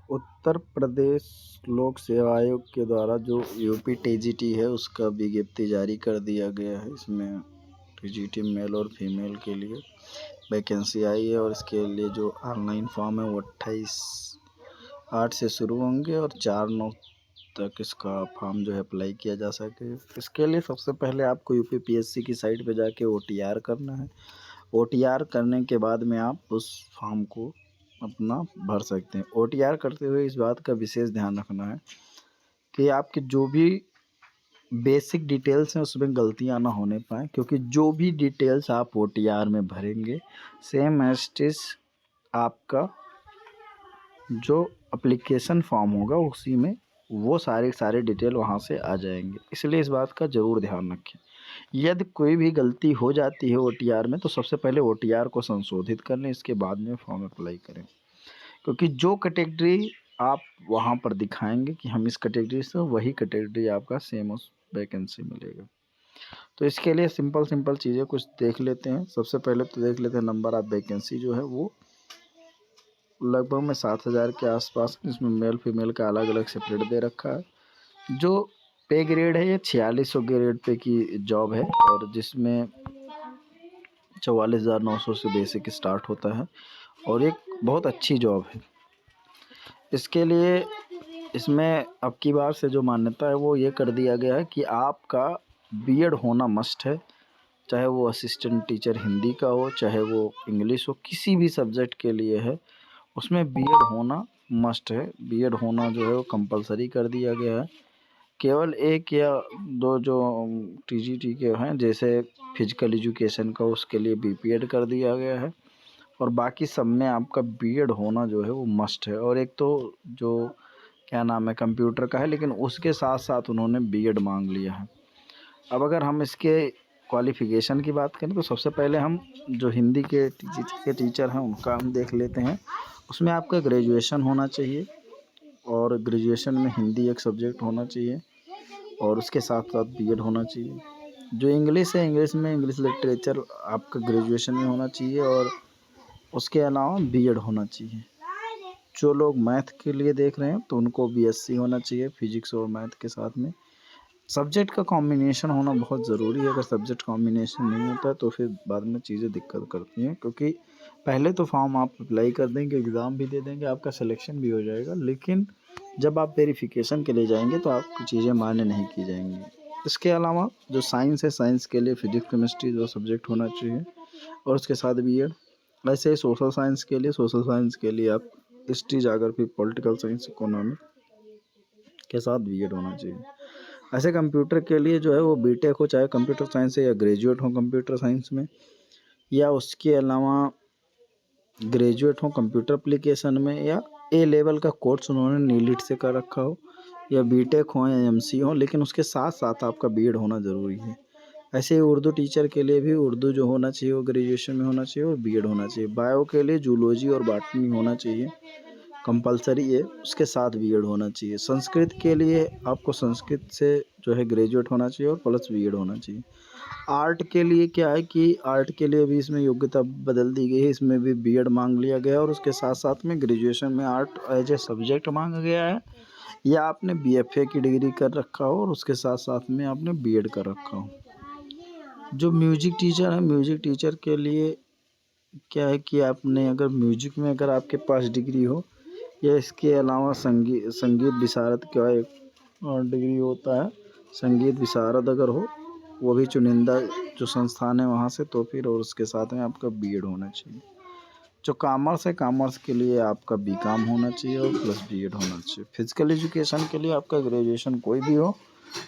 उत्तर प्रदेश लोक सेवा आयोग के द्वारा जो यूपी टीजीटी है उसका विज्ञप्ति जारी कर दिया गया है। इसमें टीजीटी मेल और फीमेल के लिए वैकेंसी आई है और इसके लिए जो ऑनलाइन फॉर्म है वो 28/8 से शुरू होंगे और 4/9 तक इसका फॉर्म जो है अप्लाई किया जा सके। इसके लिए सबसे पहले आपको यूपी पीएससी की साइट पे जाके ओटीआर करना है। ओटीआर करने के बाद में आप उस फॉर्म को अपना भर सकते हैं। ओटीआर करते हुए इस बात का विशेष ध्यान रखना है कि आपके जो भी बेसिक डिटेल्स हैं उसमें गलतियां ना होने पाए, क्योंकि जो भी डिटेल्स आप ओटीआर में भरेंगे सेम एज इट इज आपका जो एप्लीकेशन फॉर्म होगा उसी में वो सारे डिटेल वहाँ से आ जाएंगे। इसलिए इस बात का ज़रूर ध्यान रखें। यदि कोई भी गलती हो जाती है ओटीआर में तो सबसे पहले ओटीआर को संशोधित कर लें, इसके बाद में फॉर्म अप्लाई करें, क्योंकि जो कैटेगरी आप वहाँ पर दिखाएंगे कि हम इस कैटेगरी से, वही कैटेगरी आपका सेम उस वैकेंसी मिलेगा। तो इसके लिए सिंपल चीज़ें कुछ देख लेते हैं। सबसे पहले तो देख लेते हैं नंबर ऑफ वैकेंसी जो है वो लगभग में 7,000 के आसपास। इसमें मेल फीमेल का अलग अलग सेपरेट दे रखा है। जो पे ग्रेड है ये 4600 ग्रेड पे की जॉब है और जिसमें 44,900 से बेसिक स्टार्ट होता है और एक बहुत अच्छी जॉब है। इसके लिए इसमें अब की बार से जो मान्यता है वो ये कर दिया गया है कि आपका बीएड होना मस्ट है, चाहे वो असिस्टेंट टीचर हिंदी का हो, चाहे वो इंग्लिश हो, किसी भी सब्जेक्ट के लिए है उसमें बीएड होना मस्ट है। बीएड होना जो है वो कंपलसरी कर दिया गया है। केवल 1 या 2 जो टीजीटी के हैं जैसे फिजिकल एजुकेशन का उसके लिए बीपीएड कर दिया गया है और बाकी सब में आपका बीएड होना जो है वो मस्ट है। और एक तो जो क्या नाम है कंप्यूटर का है, लेकिन उसके साथ साथ उन्होंने बीएड मांग लिया है। अब अगर हम इसके क्वालिफ़िकेशन की बात करें तो सबसे पहले हम जो हिंदी के टीचर हैं उनका हम देख लेते हैं। उसमें आपका ग्रेजुएशन होना चाहिए और ग्रेजुएशन में हिंदी एक सब्जेक्ट होना चाहिए और उसके साथ साथ बीएड होना चाहिए। जो इंग्लिश है, इंग्लिश में इंग्लिश लिटरेचर आपका ग्रेजुएशन में होना चाहिए और उसके अलावा बीएड होना चाहिए। जो लोग मैथ के लिए देख रहे हैं तो उनको बीएससी होना चाहिए फिजिक्स और मैथ के साथ में। सब्जेक्ट का कॉम्बिनेशन होना बहुत ज़रूरी है। अगर सब्जेक्ट कॉम्बिनेशन नहीं होता है तो फिर बाद में चीज़ें दिक्कत करती हैं, क्योंकि पहले तो फॉर्म आप अप्लाई कर देंगे, एग्ज़ाम भी दे देंगे, आपका सिलेक्शन भी हो जाएगा, लेकिन जब आप वेरिफिकेशन के लिए जाएंगे तो आपकी चीज़ें मान्य नहीं की जाएंगी। इसके अलावा जो साइंस है, साइंस के लिए फिजिक्स केमिस्ट्री जो सब्जेक्ट होना चाहिए और उसके साथ बीएड। ऐसे ही सोशल साइंस के लिए आप history, geography, political science, economic के साथ बीएड होना चाहिए। ऐसे कंप्यूटर के लिए जो है वो बीटेक हो, चाहे कंप्यूटर साइंस से, या ग्रेजुएट हो कंप्यूटर साइंस में, या उसके अलावा ग्रेजुएट हो कंप्यूटर एप्लीकेशन में, या ए लेवल का कोर्स उन्होंने नीलिट से कर रखा हो, या बीटेक हो या एमसी हो, लेकिन उसके साथ साथ आपका बीएड होना ज़रूरी है। ऐसे ही उर्दू टीचर के लिए भी उर्दू जो होना चाहिए वो ग्रेजुएशन में होना चाहिए और बीएड होना चाहिए। बायो के लिए जूलॉजी और बॉटनी होना चाहिए, कंपलसरी है, उसके साथ बीएड होना चाहिए। संस्कृत के लिए आपको संस्कृत से जो है ग्रेजुएट होना चाहिए और प्लस बीएड होना चाहिए। आर्ट के लिए क्या है कि आर्ट के लिए भी इसमें योग्यता बदल दी गई है, इसमें भी बीएड मांग लिया गया है और उसके साथ साथ में ग्रेजुएशन में आर्ट एज ए सब्जेक्ट मांगा गया है, या आपने बीएफए की डिग्री कर रखा हो और उसके साथ साथ में आपने बीएड कर रखा हो। जो म्यूजिक टीचर है, म्यूजिक टीचर के लिए क्या है कि आपने अगर म्यूजिक में अगर आपके पास डिग्री हो, या इसके अलावा संगीत विशारद का एक और डिग्री होता है, संगीत विशारद अगर हो, वो भी चुनिंदा जो संस्थान है वहाँ से, तो फिर और उसके साथ में आपका बीएड होना चाहिए। जो कॉमर्स है, कॉमर्स के लिए आपका बीकॉम होना चाहिए और प्लस बीएड होना चाहिए। फिजिकल एजुकेशन के लिए आपका ग्रेजुएशन कोई भी हो,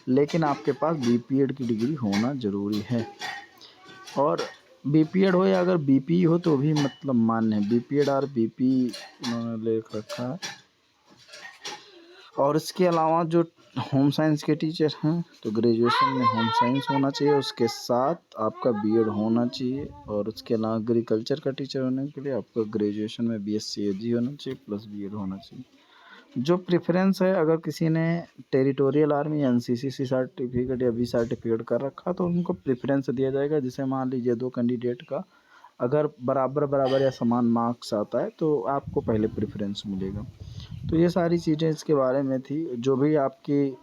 लेकिन आपके पास बीपीएड की डिग्री होना ज़रूरी है। और बीपीएड हो या अगर बीपी हो तो भी मतलब मान्य है। बीपीएड और बीपी उन्होंने लिख रखा है। और इसके अलावा जो होम साइंस के टीचर हैं तो ग्रेजुएशन में होम साइंस होना चाहिए, उसके साथ आपका बीएड होना चाहिए। और उसके अलावा एग्रीकल्चर का टीचर होने के लिए आपका ग्रेजुएशन में बीएससी एजी होना चाहिए प्लस बीएड होना चाहिए। जो प्रेफरेंस है, अगर किसी ने टेरिटोरियल आर्मी, एनसीसी सर्टिफिकेट या बी सर्टिफिकेट कर रखा तो उनको प्रेफरेंस दिया जाएगा। जिसे मान लीजिए 2 कैंडिडेट का अगर बराबर या समान मार्क्स आता है तो आपको पहले प्रेफरेंस मिलेगा। तो ये सारी चीज़ें इसके बारे में थी। जो भी आपकी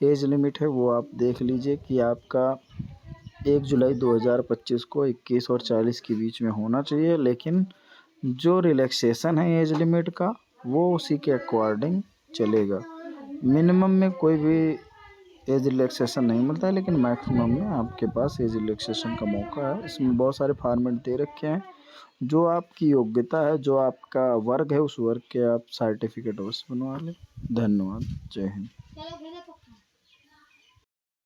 एज लिमिट है वो आप देख लीजिए कि आपका 1 जुलाई 2025 को 21 और 40 के बीच में होना चाहिए, लेकिन जो रिलैक्सेशन है एज लिमिट का वो उसी के अकॉर्डिंग चलेगा। मिनिमम में कोई भी एज रिलैक्सेशन नहीं मिलता है, लेकिन मैक्सिमम में आपके पास एज रिलैक्सेशन का मौका है। इसमें बहुत सारे फॉर्मेट दे रखे हैं, जो आपकी योग्यता है, जो आपका वर्ग है, उस वर्ग के आप सर्टिफिकेट अवश्य बनवा लें। धन्यवाद। जय हिंद।